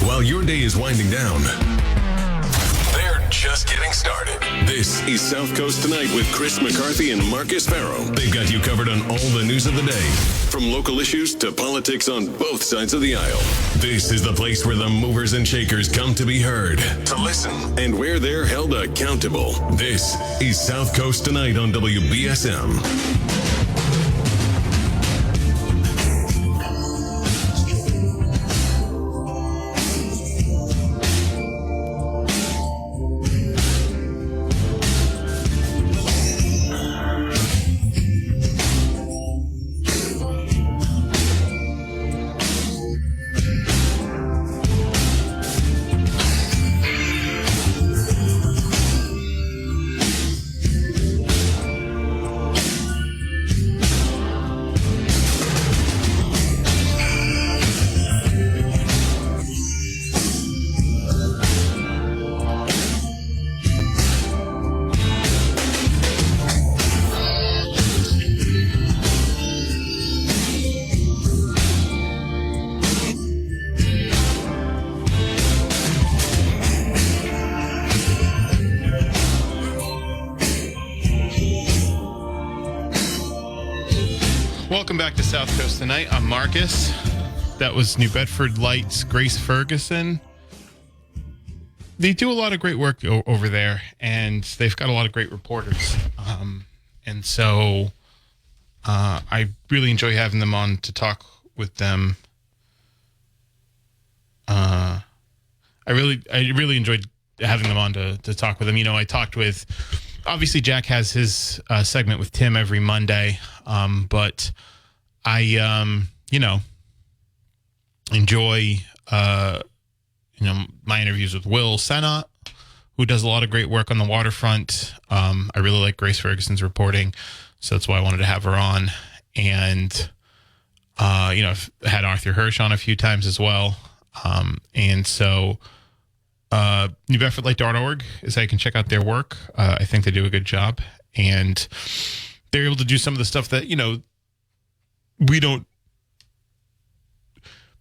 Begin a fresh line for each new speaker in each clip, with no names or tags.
While your day is winding down, they're just getting started. This is South Coast Tonight with Chris McCarthy and Marcus Farrow. They've got you covered on all the news of the day, from local issues to politics on both sides of the aisle. This is the place where the movers and shakers come to be heard, to listen, and where they're held accountable. This is South Coast Tonight on WBSM.
Welcome back to South Coast Tonight. I'm Marcus. That was New Bedford Light's Grace Ferguson. They do a lot of great work over there, and they've got a lot of great reporters. And so I really enjoy having them on to talk with them. I really enjoyed having them on to talk with them. You know, I talked with, obviously Jack has his segment with Tim every Monday, but I, enjoy, my interviews with Will Senna, who does a lot of great work on the waterfront. I really like Grace Ferguson's reporting, so that's why I wanted to have her on. And, I've had Arthur Hirsch on a few times as well. And so NewBedfordLight.org is how you can check out their work. I think they do a good job. And they're able to do some of the stuff that, we don't.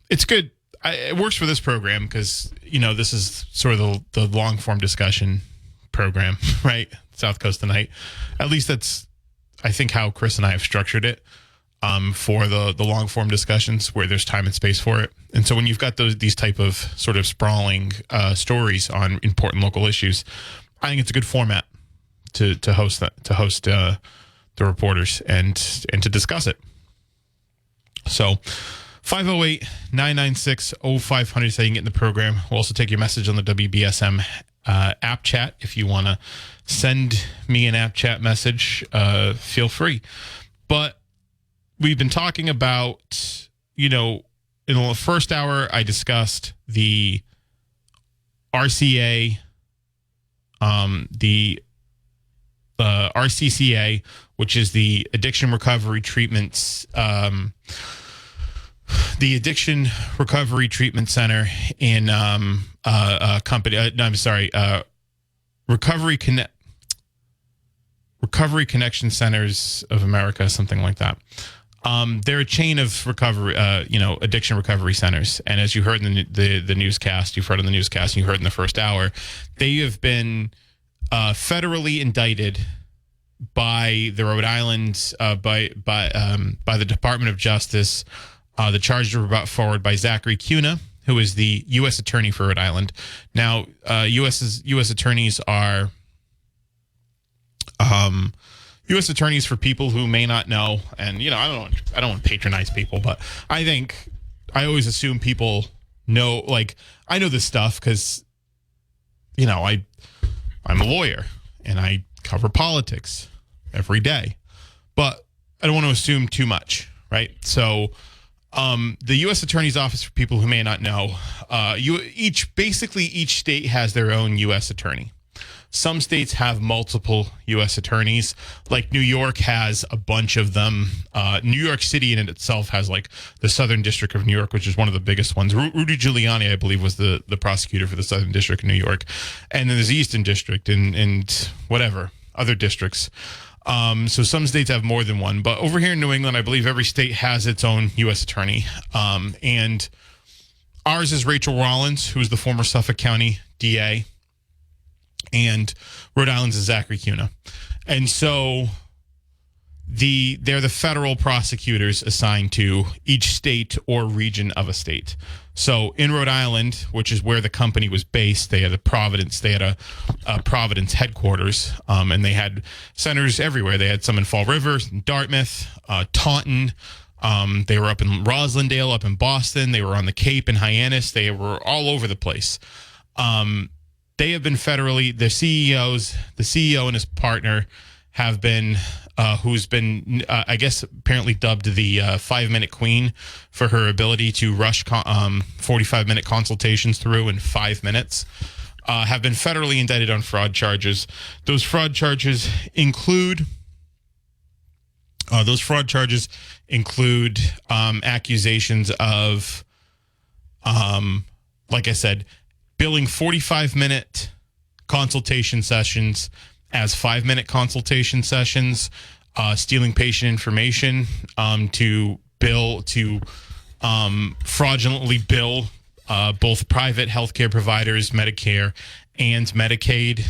It's good. It works for this program because, this is sort of the long form discussion program, right? South Coast Tonight. At least that's, I think, how Chris and I have structured it for the long form discussions where there's time and space for it. And so when you've got these type of sort of sprawling stories on important local issues, I think it's a good format to host the reporters and to discuss it. So 508-996-0500 is how you can get in the program. We'll also take your message on the WBSM app chat. If you want to send me an app chat message, feel free. But we've been talking about, in the first hour, I discussed the RCA, the RCCA, which is the Addiction Recovery Treatments, the Addiction Recovery Treatment Center in Recovery Connection Centers of America, something like that. They're a chain of recovery, addiction recovery centers. And as you heard in the newscast, you've heard on the newscast, and you heard in the first hour, they have been federally indicted by the Rhode Island, by the Department of Justice. The charges were brought forward by Zachary Cuna, who is the U.S. Attorney for Rhode Island. Now, U.S. attorneys are U.S. attorneys, for people who may not know, and I don't want to patronize people, but I think I always assume people know. Like, I know this stuff because I'm a lawyer and I cover politics every day, but I don't want to assume too much, right? So the U.S. Attorney's Office, for people who may not know, each state has their own U.S. attorney. Some states have multiple U.S. attorneys. Like New York has a bunch of them. New York City in itself has like the Southern District of New York, which is one of the biggest ones. Rudy Giuliani, I believe, was the prosecutor for the Southern District of New York. And then there's the Eastern District and whatever, other districts. So some states have more than one. But over here in New England, I believe every state has its own U.S. attorney. And Ours is Rachel Rollins, who is the former Suffolk County DA, and Rhode Island's is Zachary Cuna. And so they're the federal prosecutors assigned to each state or region of a state. So in Rhode Island, which is where the company was based, they had a Providence headquarters, and they had centers everywhere. They had some in Fall River, Dartmouth, Taunton. They were up in Roslindale, up in Boston. They were on the Cape in Hyannis. They were all over the place. They have been federally, the CEO and his partner have been, who's been, I guess, apparently dubbed the 5-minute queen for her ability to rush 45-minute consultations through in 5 minutes, have been federally indicted on fraud charges. Those fraud charges include accusations of, like I said, billing 45-minute consultation sessions as 5-minute consultation sessions, stealing patient information to fraudulently bill both private healthcare providers, Medicare and Medicaid.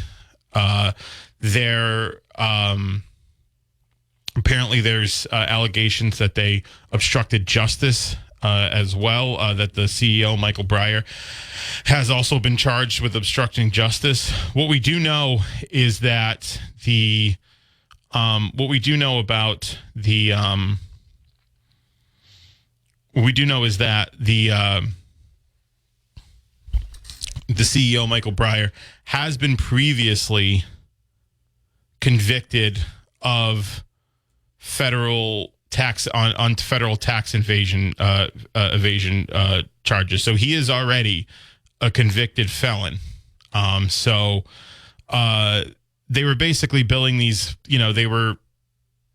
Apparently there's allegations that they obstructed justice as well, that the CEO, Michael Breyer, has also been charged with obstructing justice. What we do know is that the CEO, Michael Breyer, has been previously convicted of federal tax evasion charges. So he is already a convicted felon. They were basically billing these, they were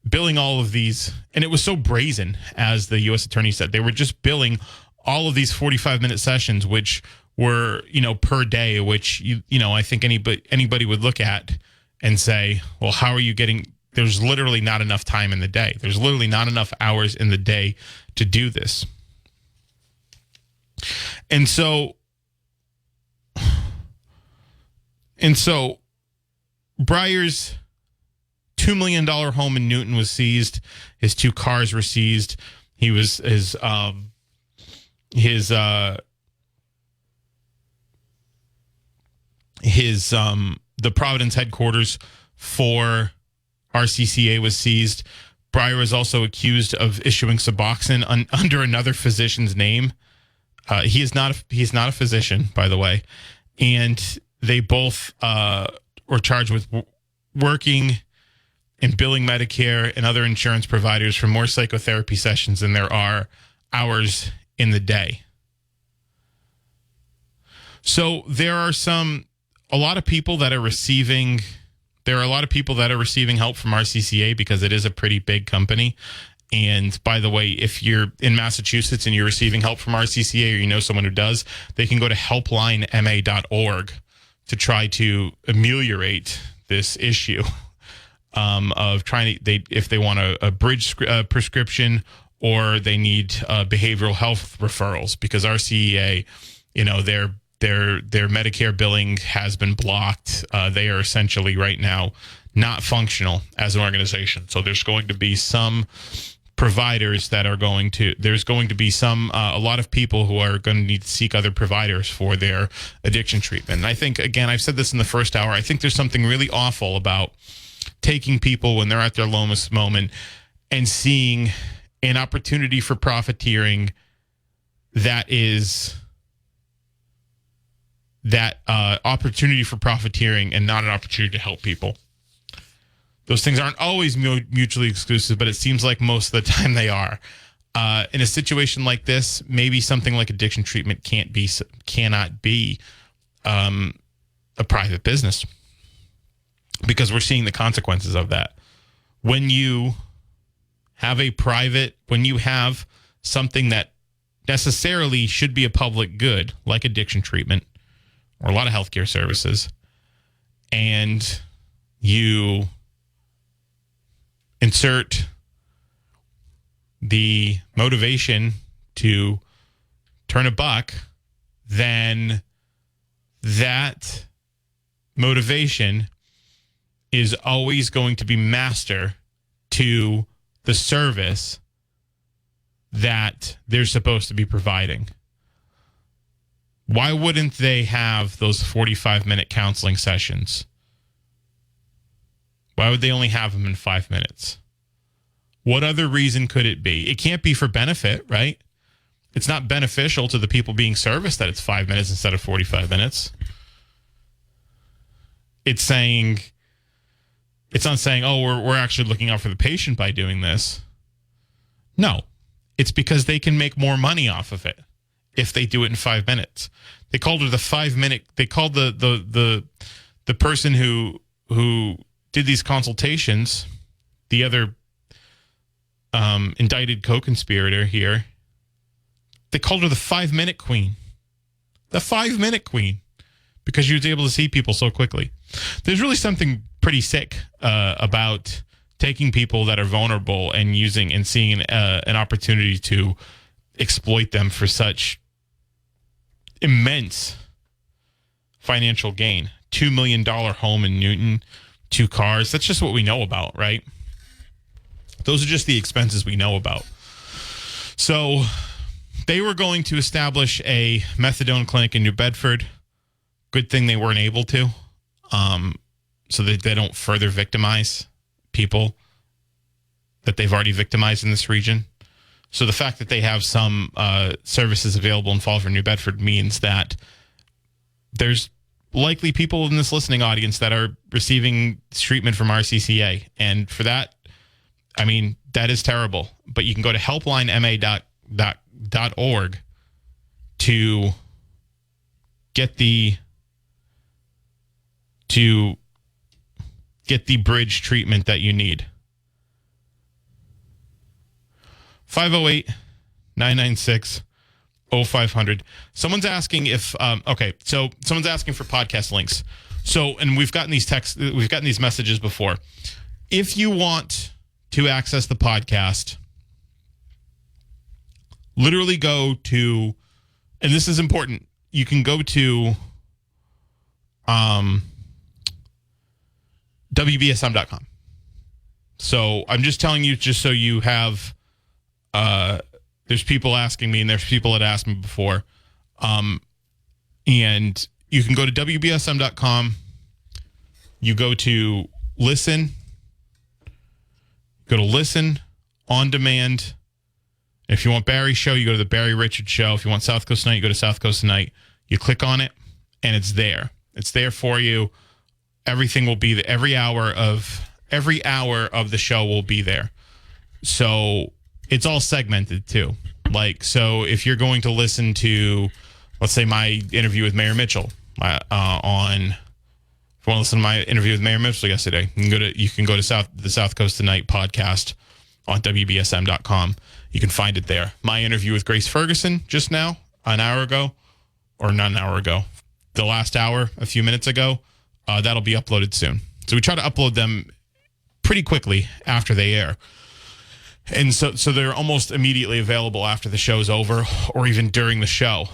billing all of these, and it was so brazen, as the U.S. attorney said. They were just billing all of these 45-minute sessions, which were, per day, which, I think anybody would look at and say, well, how are you getting... There's literally not enough time in the day. There's literally not enough hours in the day to do this. And so Breyer's $2 million home in Newton was seized. His 2 cars were seized. The Providence headquarters for RCCA was seized. Breyer was also accused of issuing Suboxone under another physician's name. He's not a physician, by the way. And they both were charged with working and billing Medicare and other insurance providers for more psychotherapy sessions than there are hours in the day. So there are a lot of people that are receiving help from RCCA because it is a pretty big company. And by the way, if you're in Massachusetts and you're receiving help from RCCA, or you know someone who does, they can go to helplinema.org to try to ameliorate this issue of if they want a bridge prescription, or they need behavioral health referrals, because RCEA, their Medicare billing has been blocked. They are essentially right now not functional as an organization. So there's going to be some providers that are there's going to be a lot of people who are going to need to seek other providers for their addiction treatment. And I think, again, I've said this in the first hour, I think there's something really awful about taking people when they're at their lowest moment and seeing an opportunity for profiteering opportunity for profiteering and not an opportunity to help people. Those things aren't always mutually exclusive, but it seems like most of the time they are. In a situation like this, maybe something like addiction treatment cannot be a private business, because we're seeing the consequences of that. When you have something that necessarily should be a public good, like addiction treatment or a lot of healthcare services, and you insert the motivation to turn a buck then that motivation is always going to be master to the service that they're supposed to be providing. Why wouldn't they have those 45-minute counseling sessions? Why would they only have them in 5 minutes? What other reason could it be? It can't be for benefit, right? It's not beneficial to the people being serviced that it's 5 minutes instead of 45 minutes. It's not saying, oh, we're actually looking out for the patient by doing this. No, it's because they can make more money off of it if they do it in 5 minutes. They called her the 5 minute. They called the person who did these consultations, the other indicted co-conspirator here. They called her the 5 minute queen. The 5 minute queen, because she was able to see people so quickly. There's really something pretty sick about taking people that are vulnerable and using and seeing an opportunity to exploit them for such immense financial gain. $2 million home in Newton, 2 cars. That's just what we know about, right? Those are just the expenses we know about. So they were going to establish a methadone clinic in New Bedford. Good thing they weren't able to, so that they don't further victimize people that they've already victimized in this region. So the fact that they have some services available in Fall River, New Bedford means that there's likely people in this listening audience that are receiving treatment from RCCA. And for that, I mean, that is terrible. But you can go to helplinema.org to get the bridge treatment that you need. 508-996-0500. Someone's asking if so someone's asking for podcast links. So, and we've gotten these messages before. If you want to access the podcast, literally go to, and this is important, you can go to WBSM.com. So I'm just telling you, just so you have, there's people asking me, and there's people that asked me before. And you can go to WBSM.com. You go to listen. Go to listen on demand. If you want Barry's show, you go to the Barry Richards show. If you want South Coast Tonight, you go to South Coast Tonight. You click on it, and it's there. It's there for you. Everything will be there. Every hour of the show will be there. So it's all segmented too. Like, so if you're going to listen to, let's say, my interview with Mayor Mitchell if you want to listen to my interview with Mayor Mitchell yesterday, you can go to the South Coast Tonight podcast on WBSM.com. You can find it there. My interview with Grace Ferguson just now, an hour ago, or not an hour ago, the last hour, a few minutes ago, that'll be uploaded soon. So we try to upload them pretty quickly after they air. And so they're almost immediately available after the show's over or even during the show.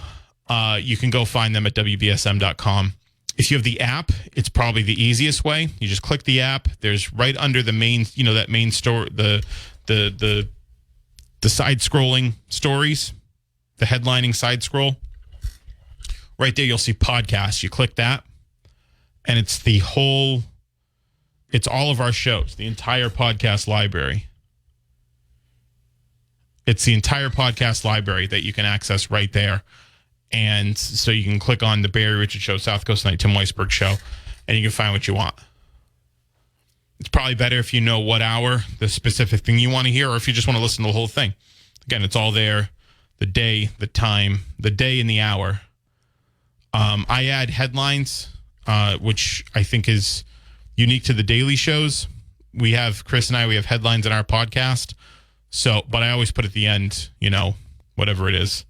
You can go find them at WBSM.com. If you have the app, it's probably the easiest way. You just click the app. There's right under the main, that main store, the side scrolling stories, the headlining side scroll. Right there, you'll see podcasts. You click that, and it's all of our shows, the entire podcast library. It's the entire podcast library that you can access right there. And so you can click on the Barry Richards Show, South Coast Night, Tim Weisberg Show, and you can find what you want. It's probably better if you know what hour, the specific thing you want to hear, or if you just want to listen to the whole thing. Again, it's all there, the day, the time, the day, and the hour. I add headlines, which I think is unique to the daily shows. Chris and I have headlines in our podcast. So, but I always put at the end, whatever it is,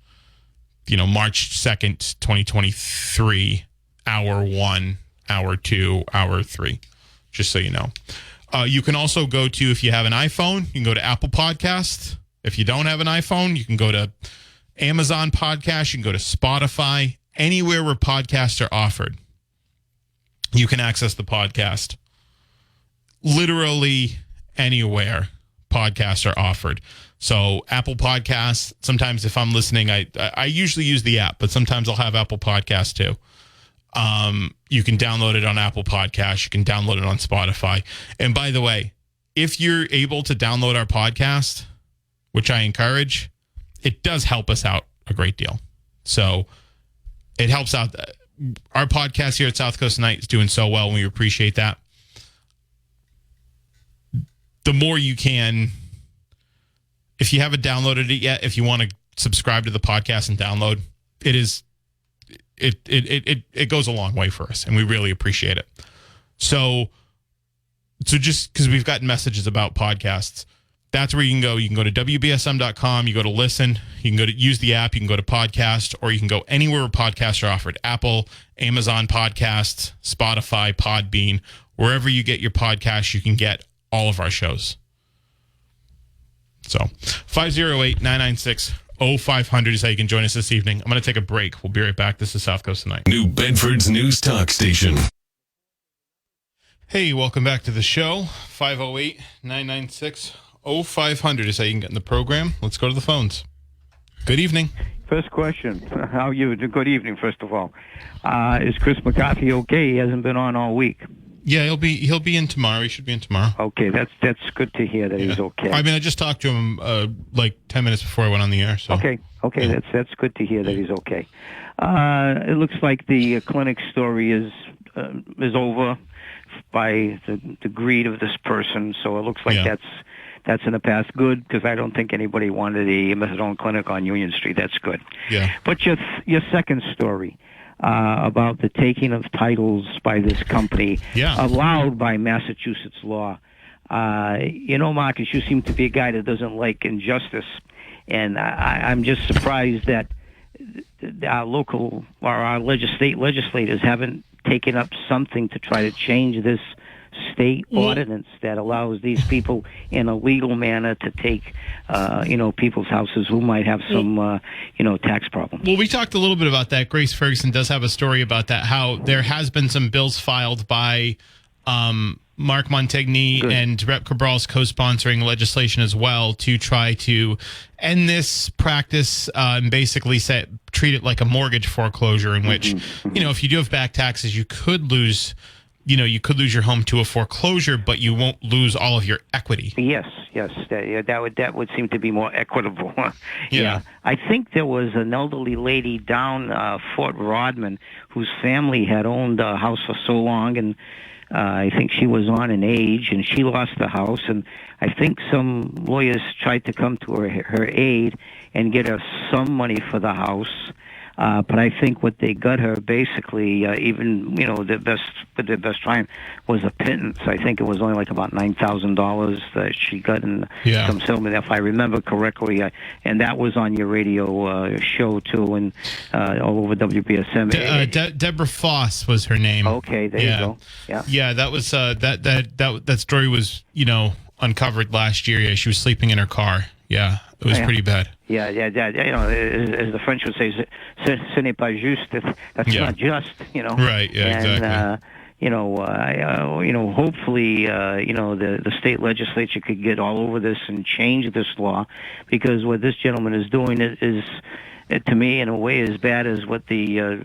March 2nd, 2023, hour 1, hour 2, hour 3, just so you know. You can also go to, if you have an iPhone, you can go to Apple Podcasts. If you don't have an iPhone, you can go to Amazon Podcast. You can go to Spotify, anywhere where podcasts are offered, you can access the podcast. Literally anywhere podcasts are offered. So Apple Podcasts, sometimes if I'm listening, I usually use the app, but sometimes I'll have Apple Podcasts too. You can download it on Apple Podcasts. You can download it on Spotify. And by the way, if you're able to download our podcast, which I encourage, it does help us out a great deal. So it helps out. Our podcast here at South Coast Tonight is doing so well, and we appreciate that. The more you can, if you haven't downloaded it yet, if you want to subscribe to the podcast and download, it goes a long way for us, and we really appreciate it. So just because we've gotten messages about podcasts, that's where you can go. You can go to WBSM.com. You go to listen. You can go to use the app. You can go to podcast, or you can go anywhere where podcasts are offered. Apple, Amazon Podcasts, Spotify, Podbean, wherever you get your podcasts, you can get all of our shows. So 508-996-0500 is how you can join us this evening. I'm going to take a break. We'll be right back. This is South Coast Tonight.
New Bedford's News Talk Station.
Hey, welcome back to the show. 508-996-0500 is how you can get in the program. Let's go to the phones. Good evening.
First question. How are you? Good evening, first of all. Is Chris McCarthy okay? He hasn't been on all week.
Yeah, he'll be in tomorrow. He should be in tomorrow.
Okay, that's good to hear that he's okay.
I mean, I just talked to him like 10 minutes before I went on the air. So.
Okay, yeah. That's good to hear that he's okay. It looks like the clinic story is over by the greed of this person. So it looks like that's in the past. Good, because I don't think anybody wanted a methadone clinic on Union Street. That's good.
Yeah.
But your second story. About the taking of titles by this company, allowed by Massachusetts law. Marcus, you seem to be a guy that doesn't like injustice, and I'm just surprised that our local or our state legislators haven't taken up something to try to change this state ordinance that allows these people in a legal manner to take, people's houses who might have some, tax problems.
Well, we talked a little bit about that. Grace Ferguson does have a story about that, how there has been some bills filed by Mark Montigny and Rep. Cabral's co-sponsoring legislation as well to try to end this practice and basically treat it like a mortgage foreclosure in which, if you do have back taxes, you could lose your home to a foreclosure, but you won't lose all of your equity.
Yes, that would seem to be more equitable.
Yeah.
I think there was an elderly lady down Fort Rodman whose family had owned a house for so long, and I think she was on an age, and she lost the house, and I think some lawyers tried to come to her aid and get her some money for the house. But I think what they got her basically, the best trying was a pittance. I think it was only like about $9,000 that she got in some settlement, if I remember correctly. And that was on your radio show too, and all over WBSM.
Deborah Foss was her name.
Okay, there you go.
Yeah. That was that story was uncovered last year. Yeah, she was sleeping in her car. Yeah, it was pretty bad.
Yeah. As the French would say, ce n'est pas juste. That's not just.
Right. Yeah.
And,
exactly.
Hopefully, the state legislature could get all over this and change this law, because what this gentleman is doing is, to me, in a way, as bad as what the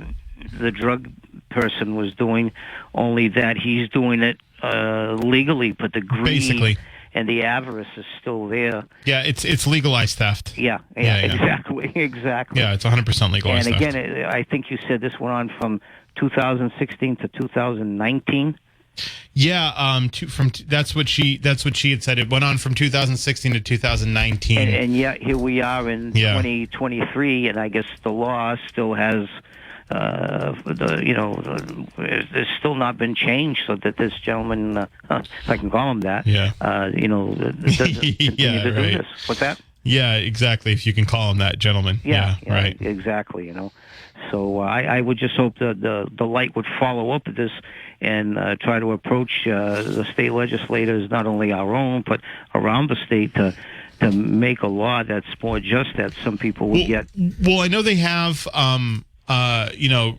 drug person was doing, only that he's doing it legally, but the greed. Basically. And the avarice is still there.
Yeah, it's legalized theft.
Yeah, exactly.
Yeah, it's 100% legalized
theft.
And
again, I think you said this went on from 2016 to 2019.
Yeah, that's what she had said. It went on from 2016 to 2019.
And yet here we are in 2023, and I guess the law still has. It's still not been changed, so that this gentleman, if I can call him that, doesn't continue to do this. What's that?
Yeah, exactly. If you can call him that, gentleman. Yeah, right.
Exactly. So I would just hope that the light would follow up with this and try to approach the state legislators, not only our own, but around the state, to make a law that's more just, that some people would get.
Well, I know they have.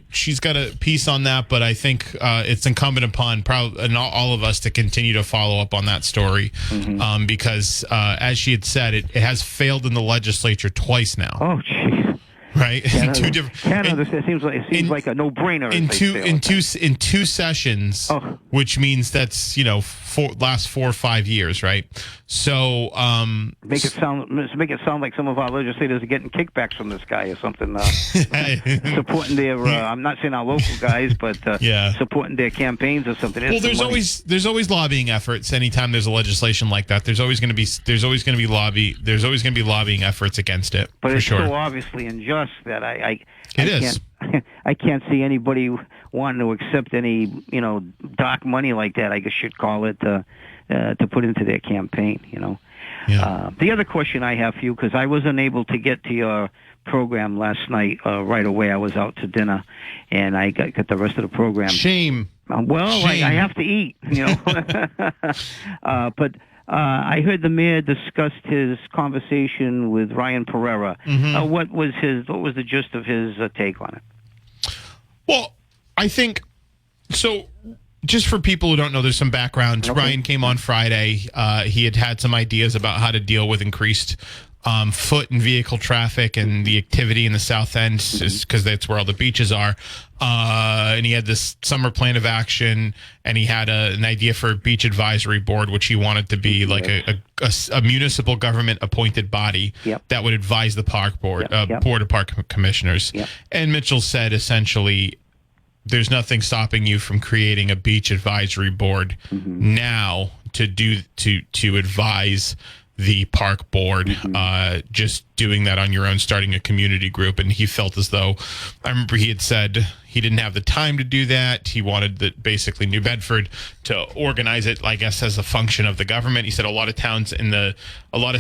she's got a piece on that, but I think it's incumbent upon all of us to continue to follow up on that story, because as she had said, it has failed in the legislature twice now.
Oh, jeez.
Right,
Canada, it seems like a no-brainer.
In two sessions, which means that's last 4 or 5 years, right? So
make it sound like some of our legislators are getting kickbacks from this guy or something, supporting their. I'm not saying our local guys, but supporting their campaigns or something.
Well, there's always lobbying efforts. Anytime there's a legislation like that, there's always going to be lobbying efforts against it.
But it's
sure.
so obviously unjust that I can't see anybody wanting to accept any dark money like that. I guess you'd call it to put into their campaign.
Yeah.
The other question I have for you, because I was unable to get to your program last night right away. I was out to dinner, and I got the rest of the program.
Shame.
Shame. I have to eat. But. I heard the mayor discussed his conversation with Ryan Pereira. What was the gist of his take on it?
Well, I think so. Just for people who don't know, there's some background. Okay. Ryan came on Friday. He had some ideas about how to deal with increased foot and vehicle traffic and the activity in the South End, because that's where all the beaches are. And he had this summer plan of action, and he had an idea for a beach advisory board, which he wanted to be like a municipal government appointed body that would advise the park board, board of park commissioners. And Mitchell said essentially, there's nothing stopping you from creating a beach advisory board now to advise the park board, just doing that on your own, starting a community group. And he felt as though, I remember he had said he didn't have the time to do that. He wanted basically New Bedford to organize it, I guess, as a function of the government. He said a lot of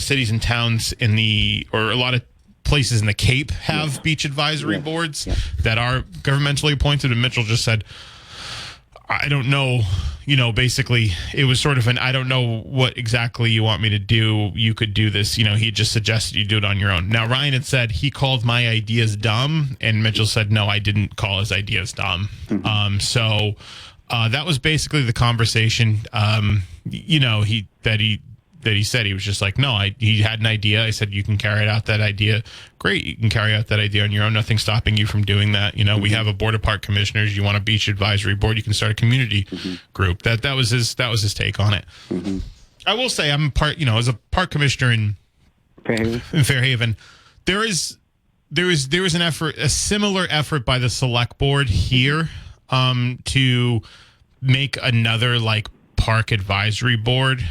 cities and towns or a lot of places in the Cape have beach advisory boards that are governmentally appointed. And Mitchell just said, I don't know, basically it was sort of I don't know what exactly you want me to do. You could do this. He just suggested you do it on your own. Now, Ryan had said he called my ideas dumb, and Mitchell said, no, I didn't call his ideas dumb. So that was basically the conversation. He said he was just like, no, he had an idea. I said, you can carry out that idea. Great. You can carry out that idea on your own. Nothing stopping you from doing that. We have a board of park commissioners. You want a beach advisory board, you can start a community group. That was his take on it. I will say I'm as a park commissioner in Fairhaven, there was an effort, a similar effort by the select board here to make another park advisory board.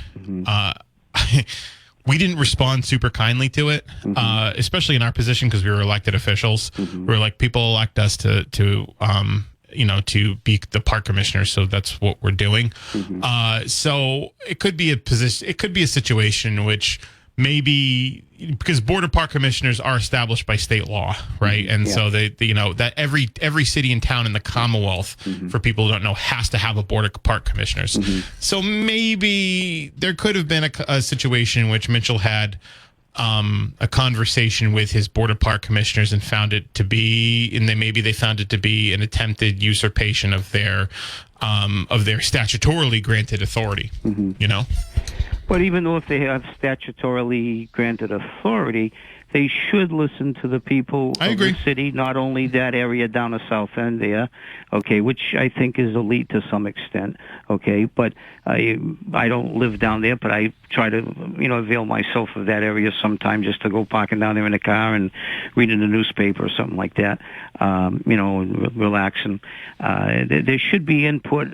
We didn't respond super kindly to it, especially in our position, because we were elected officials. We were like, people elect us to be the park commissioners, so that's what we're doing. So it could be a situation in which maybe, because board of park commissioners are established by state law, right? And so they that every city and town in the Commonwealth, for people who don't know, has to have a board of park commissioners. So maybe there could have been a situation in which Mitchell had a conversation with his board of park commissioners and found it to be an attempted usurpation of their statutorily granted authority.
But even though if they have statutorily granted authority, they should listen to the people of the city, not only that area down the south end there, which I think is elite to some extent, but I don't live down there, but I try to, avail myself of that area sometimes, just to go parking down there in the car and reading the newspaper or something like that, relaxing. There should be input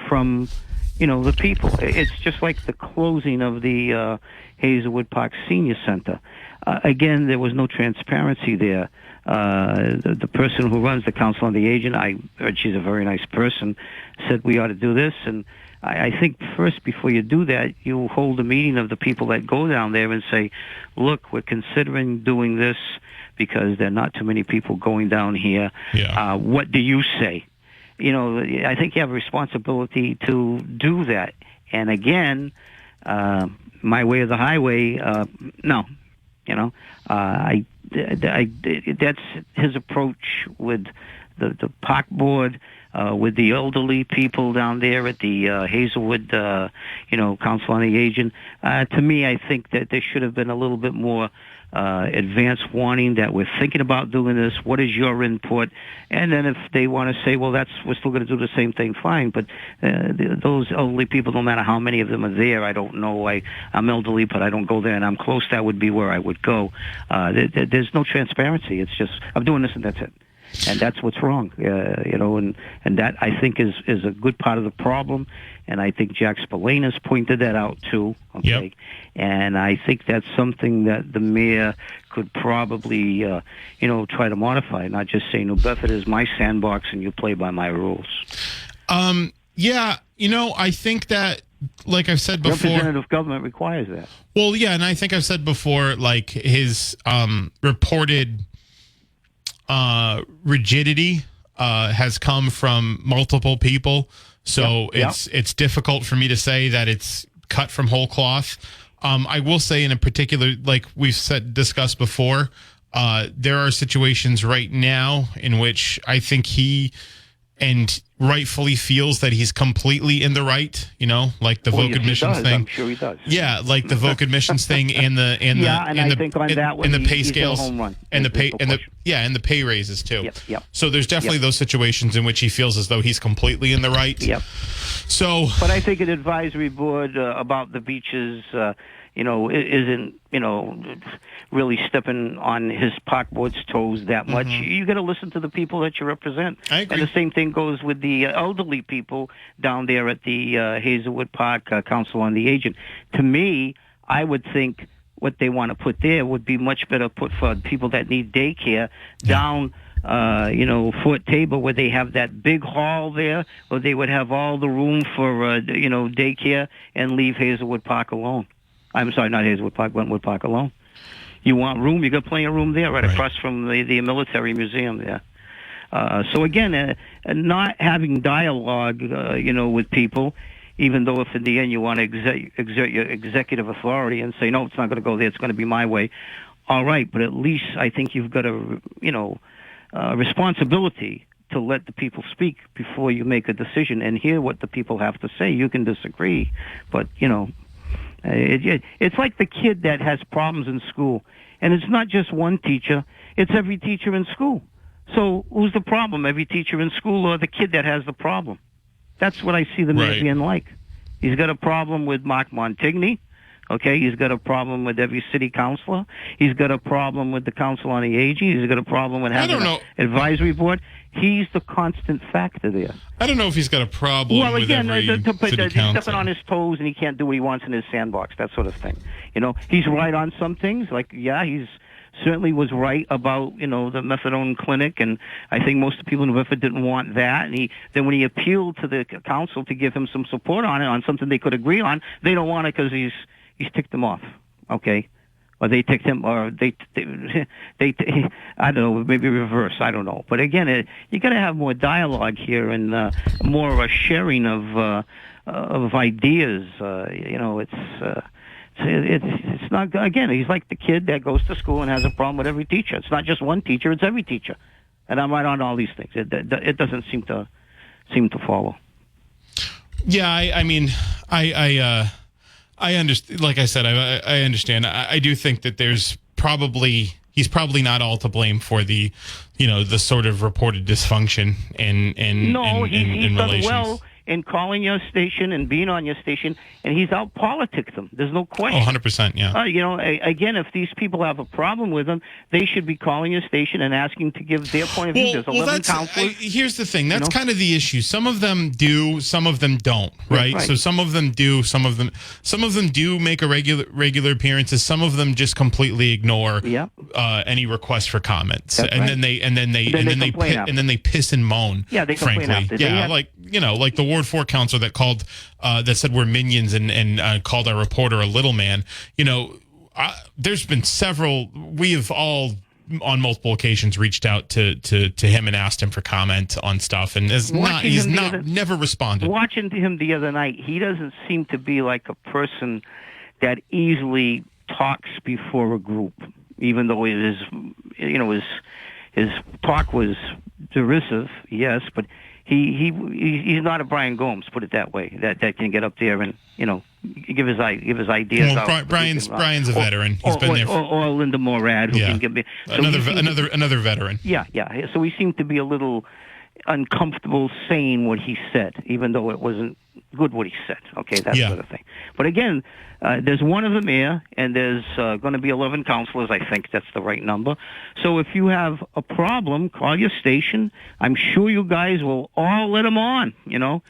from the people. It's just like the closing of the Hazelwood Park Senior Center. Again, there was no transparency there. The person who runs the council on the agent, I heard she's a very nice person, said we ought to do this. And I think first, before you do that, you hold a meeting of the people that go down there and say, look, we're considering doing this because there are not too many people going down here. What do you say? I think you have a responsibility to do that. And again, my way or the highway, no. That's his approach with the park board, with the elderly people down there at the Hazelwood, Council on the Aging. To me, I think that there should have been a little bit more advance warning that we're thinking about doing this. What is your input? And then if they want to say, well, we're still going to do the same thing, fine. But those elderly people, no matter how many of them are there, I don't know. I'm elderly, but I don't go there, and I'm close. That would be where I would go. There's no transparency. It's just, I'm doing this and that's it. And that's what's wrong, and that I think is a good part of the problem. And I think Jack Spillane has pointed that out too. Okay,
yep.
And I think that's something that the mayor could probably, try to modify. Not just say New Bedford is my sandbox and you play by my rules.
Yeah, I think that, like I've said before,
representative government requires that.
Well, yeah, and I think I've said before, like his reported rigidity has come from multiple people, so it's difficult for me to say that it's cut from whole cloth. I will say, in a particular, like we've discussed before, there are situations right now in which I think he and rightfully feels that he's completely in the right, like the voc admissions thing.
I'm sure he does.
Yeah, like the voc admissions thing and the pay scales and the pay raises too.
Yep.
So there's definitely those situations in which he feels as though he's completely in the right.
Yep.
So,
but I think an advisory board about the beaches, isn't really stepping on his park board's toes that much. You got to listen to the people that you represent.
I agree.
And the same thing goes with the elderly people down there at the Hazelwood Park Council on the Aging. To me, I would think what they want to put there would be much better put for people that need daycare down Fort Tabor, where they have that big hall there, where they would have all the room for, daycare, and leave Hazelwood Park alone. I'm sorry, not Hazelwood Park, Wentwood Park alone. You want room, you got plenty of room there, right across from the military museum there. So again, not having dialogue, with people, even though if in the end you want to exert your executive authority and say, no, it's not going to go there, it's going to be my way. All right, but at least I think you've got a, responsibility to let the people speak before you make a decision and hear what the people have to say. You can disagree, but, it's like the kid that has problems in school. And it's not just one teacher, it's every teacher in school. So who's the problem? Every teacher in school or the kid that has the problem? That's what I see the mayor being like. He's got a problem with Mark Montigny. Okay, he's got a problem with every city councilor. He's got a problem with the Council on the Aging. He's got a problem with having an advisory board. He's the constant factor there.
I don't know if he's got a problem with every city
he's
council.
stepping on his toes and he can't do what he wants in his sandbox, that sort of thing. He's right on some things. Like, he's certainly was right about, the methadone clinic, and I think most of the people in Bedford didn't want that. And then when he appealed to the council to give him some support on it, on something they could agree on, they don't want it because he's ticked them off, okay? Or they ticked him, or they I don't know, maybe reverse, I don't know. But again, you got to have more dialogue here and more of a sharing of ideas. It's not, again, he's like the kid that goes to school and has a problem with every teacher. It's not just one teacher, it's every teacher. And I'm right on all these things. It doesn't seem to follow.
Yeah, I understand. Like I said, I understand. I do think that he's probably not all to blame for the, the sort of reported dysfunction in
he's done
relations.
well in calling your station and being on your station, and he's out politics them. There's no question.
100%, yeah.
Again, if these people have a problem with him, they should be calling your station and asking to give their point of view. There's 11 counselors.
Here's the thing. That's kind of the issue. Some of them do, some of them don't, right? So some of them do, some of them do make a regular appearances. Some of them just completely ignore any request for comments.
That's
then they piss and moan.
Yeah, they complain after.
Like the Ward 4 councilor that called, that said we're minions and called our reporter a little man. There's been several. We have all on multiple occasions reached out to him and asked him for comment on stuff, and he's never responded.
Watching him the other night, he doesn't seem to be like a person that easily talks before a group, even though his talk was derisive, yes, but he's not a Brian Gomes, put it that way, that can get up there and give his ideas out.
Brian's a veteran. He's been there.
Or Linda Morad, who can give me
another veteran.
Yeah. So he seemed to be a little uncomfortable saying what he said, even though it wasn't good what he said. Okay, that sort of thing. But again, there's one of the mayor, and there's going to be 11 councilors. I think that's the right number. So if you have a problem, call your station. I'm sure you guys will all let them on.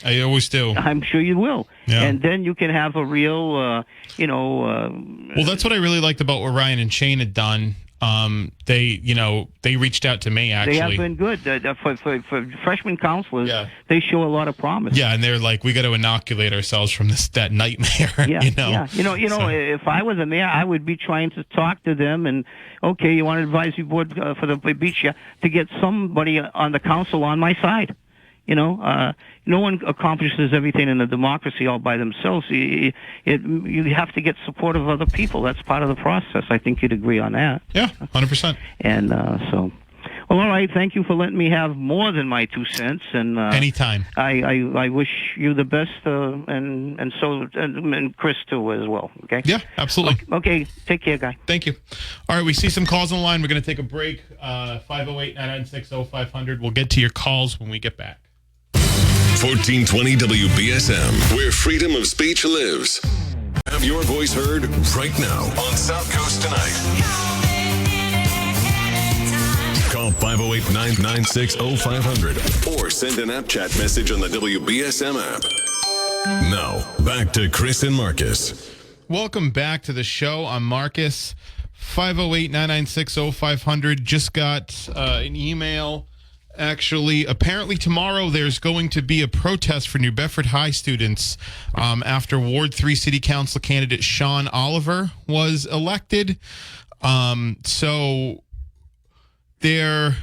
I always do.
I'm sure you will.
Yeah.
And then you can have a real,
well, that's what I really liked about what Ryan and Shane had done. They reached out to me, actually.
They have been good. For freshman counselors, they show a lot of promise.
Yeah, and they're like, we got to inoculate ourselves from that nightmare.
Yeah. If I was a mayor, I would be trying to talk to them and, okay, you want an advisory board for the beach, to get somebody on the council on my side. No one accomplishes everything in a democracy all by themselves. You have to get support of other people. That's part of the process. I think you'd agree on that.
Yeah, 100%.
And well, all right. Thank you for letting me have more than my 2 cents. And
anytime.
I wish you the best, and Chris too as well. Okay.
Yeah, absolutely.
Okay. Take care, guy.
Thank you. All right, we see some calls on the line. We're going to take a break. 508-996-0500. We'll get to your calls when we get back.
1420 WBSM, where freedom of speech lives. Have your voice heard right now on South Coast Tonight. Call 508-996-0500 or send an app chat message on the WBSM app. Now, back to Chris and Marcus.
Welcome back to the show. I'm Marcus. 508-996-0500. Just got an email. Actually, apparently tomorrow there's going to be a protest for New Bedford High students after Ward 3 City Council candidate Shawn Oliver was elected. So there,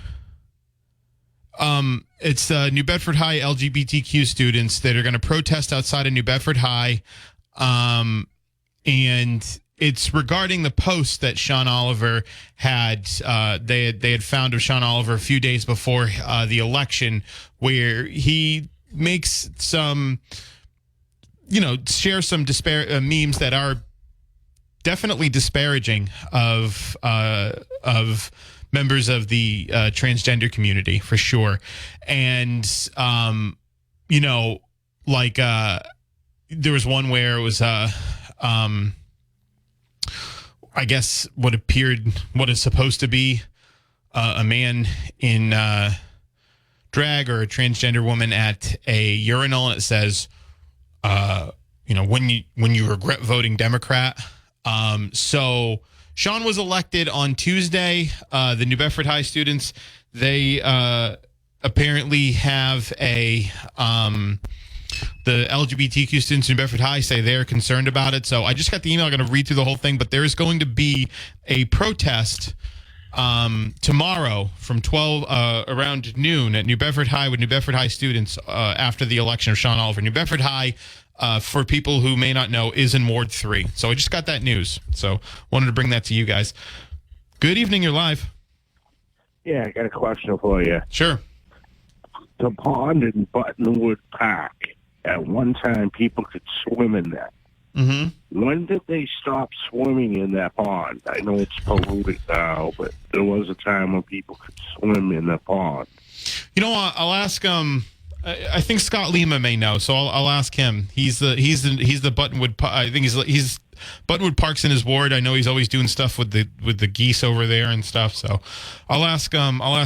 it's New Bedford High LGBTQ students that are going to protest outside of New Bedford High, and it's regarding the post that Shawn Oliver had. They had found of Shawn Oliver a few days before the election, where he makes some, shares some memes that are definitely disparaging of members of the transgender community, for sure. And there was one where it was I guess what is supposed to be a man in drag or a transgender woman at a urinal, and it says, when you regret voting Democrat. So Shawn was elected on Tuesday. The New Bedford High students, they apparently have the LGBTQ students in New Bedford High say they're concerned about it. So I just got the email. I'm going to read through the whole thing, but there is going to be a protest tomorrow from 12 around noon at New Bedford High with New Bedford High students after the election of Shawn Oliver. New Bedford High, for people who may not know, is in Ward 3. So I just got that news. So wanted to bring that to you guys. Good evening. You're live.
Yeah, I got a question for you.
Sure.
The pond in Buttonwood Park, at one time people could swim in that.
Mm-hmm.
When did they stop swimming in that pond? I know it's polluted now, but there was a time when people could swim in the pond.
I'll ask. I think Scott Lima may know, so I'll ask him. He's the Buttonwood. I think he's Buttonwood Park's in his ward. I know he's always doing stuff with the geese over there and stuff. So I'll ask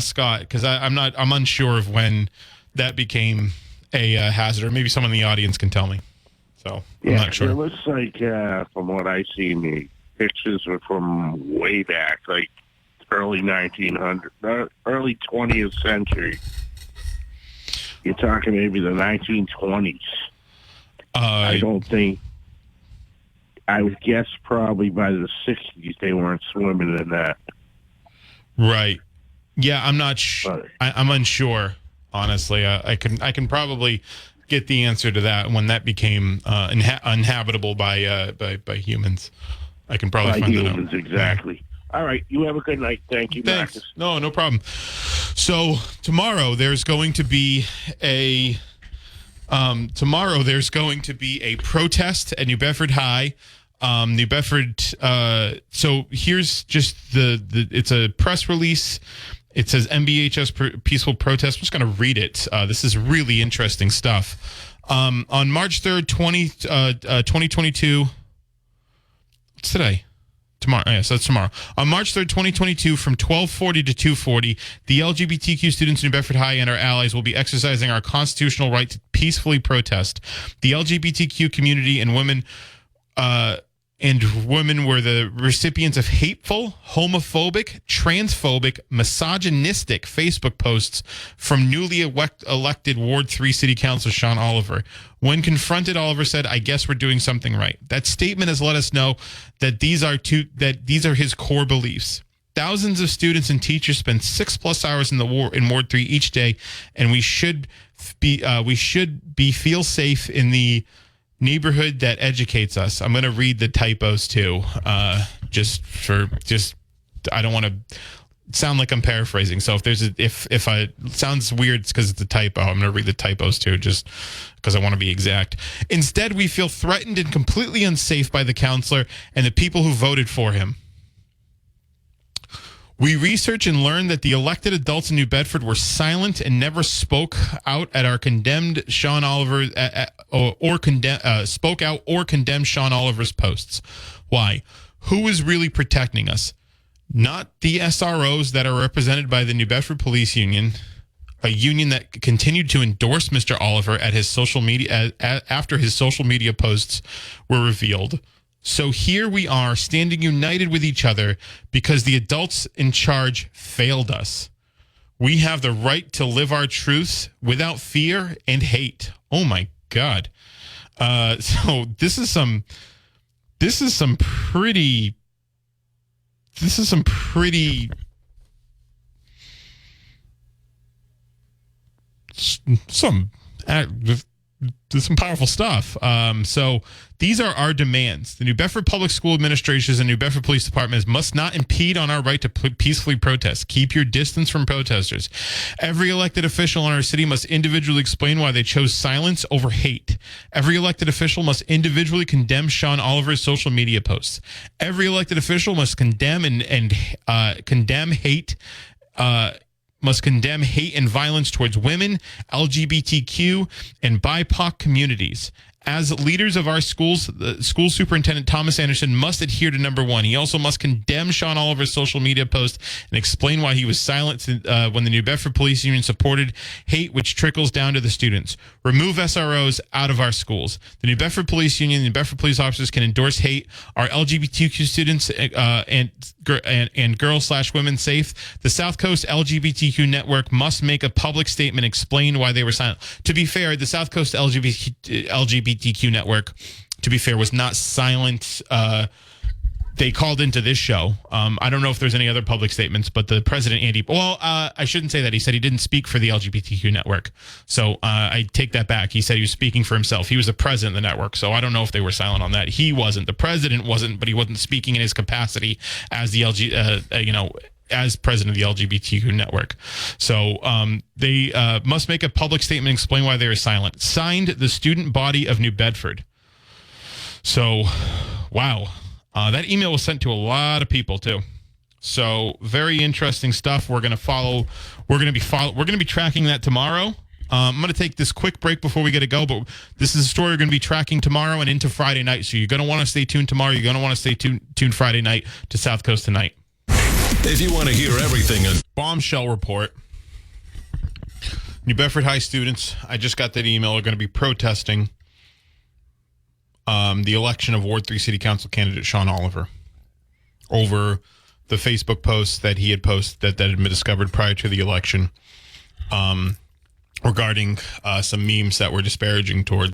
Scott, because I'm unsure of when that became a hazard, or maybe someone in the audience can tell me. So I'm not sure.
It looks like from what I seen, the pictures are from way back, like early 1900, early 20th century. You're talking maybe the 1920s. I would guess probably by the 60s they weren't swimming in that.
Right. Yeah, I'm not sure. I'm unsure, honestly. I can probably get the answer to that when that became uninhabitable by humans. I can probably
By
find the
humans,
note.
exactly. All right. You have a good night. Thank you,
Thanks.
Marcus.
No problem. So tomorrow there's going to be a protest at New Bedford High. New Bedford. So here's just it's a press release. It says NBHS peaceful protest. I'm just going to read it. This is really interesting stuff. On March 3rd, 2022. What's today? Tomorrow. Yeah, so it's tomorrow. On March 3rd, 2022, from 12:40 to 2:40, the LGBTQ students in New Bedford High and our allies will be exercising our constitutional right to peacefully protest. The LGBTQ community and women were the recipients of hateful, homophobic, transphobic, misogynistic Facebook posts from newly elected Ward 3 City Councilor Shawn Oliver. When confronted, Oliver said, "I guess we're doing something right." That statement has let us know that these are his core beliefs. Thousands of students and teachers spend 6+ hours in Ward 3 each day, and we should feel safe in the neighborhood that educates us. I'm going to read the typos too, I don't want to sound like I'm paraphrasing. So if I sounds weird, it's because it's a typo. I'm going to read the typos too, just because I want to be exact. Instead, we feel threatened and completely unsafe by the counselor and the people who voted for him. We research and learn that the elected adults in New Bedford were silent and never spoke out at our condemned Shawn Oliver spoke out or condemned Shawn Oliver's posts. Why? Who is really protecting us? Not the SROs that are represented by the New Bedford Police Union, a union that continued to endorse Mr. Oliver at his social media after his social media posts were revealed. So here we are standing united with each other because the adults in charge failed us. We have the right to live our truths without fear and hate. Oh my God. So this is some pretty powerful stuff. So these are our demands. The New Bedford Public School Administrations and New Bedford Police Departments must not impede on our right to peacefully protest. Keep your distance from protesters. Every elected official in our city must individually explain why they chose silence over hate. Every elected official must individually condemn Shawn Oliver's social media posts. Every elected official must condemn hate and violence towards women, LGBTQ, and BIPOC communities. As leaders of our schools, the school superintendent Thomas Anderson must adhere to number one. He also must condemn Shawn Oliver's social media post and explain why he was silent when the New Bedford Police Union supported hate, which trickles down to the students. Remove SROs out of our schools. The New Bedford Police Union and New Bedford police officers can endorse hate. Our LGBTQ students and girls/women safe. The South Coast LGBTQ network must make a public statement, explain why they were silent. To be fair, the South Coast LGBTQ network, to be fair, was not silent. They called into this show. I don't know if there's any other public statements, but the president, I shouldn't say that. He said he didn't speak for the LGBTQ network. So I take that back. He said he was speaking for himself. He was the president of the network. So I don't know if they were silent on that. He wasn't. The president wasn't, but he wasn't speaking in his capacity as the as president of the LGBTQ network. So they must make a public statement and explain why they are silent. Signed, the student body of New Bedford. So, wow. That email was sent to a lot of people too. So very interesting stuff. We're going to follow. We're going to be tracking that tomorrow. I'm going to take this quick break before we get to go, but this is a story we're going to be tracking tomorrow and into Friday night. So you're going to want to stay tuned tomorrow. You're going to want to stay tuned Friday night to South Coast Tonight.
If you want to hear everything,
bombshell report. New Bedford High students, I just got that email, are going to be protesting the election of Ward 3 City Council candidate Shawn Oliver over the Facebook posts that he had posted that had been discovered prior to the election regarding some memes that were disparaging towards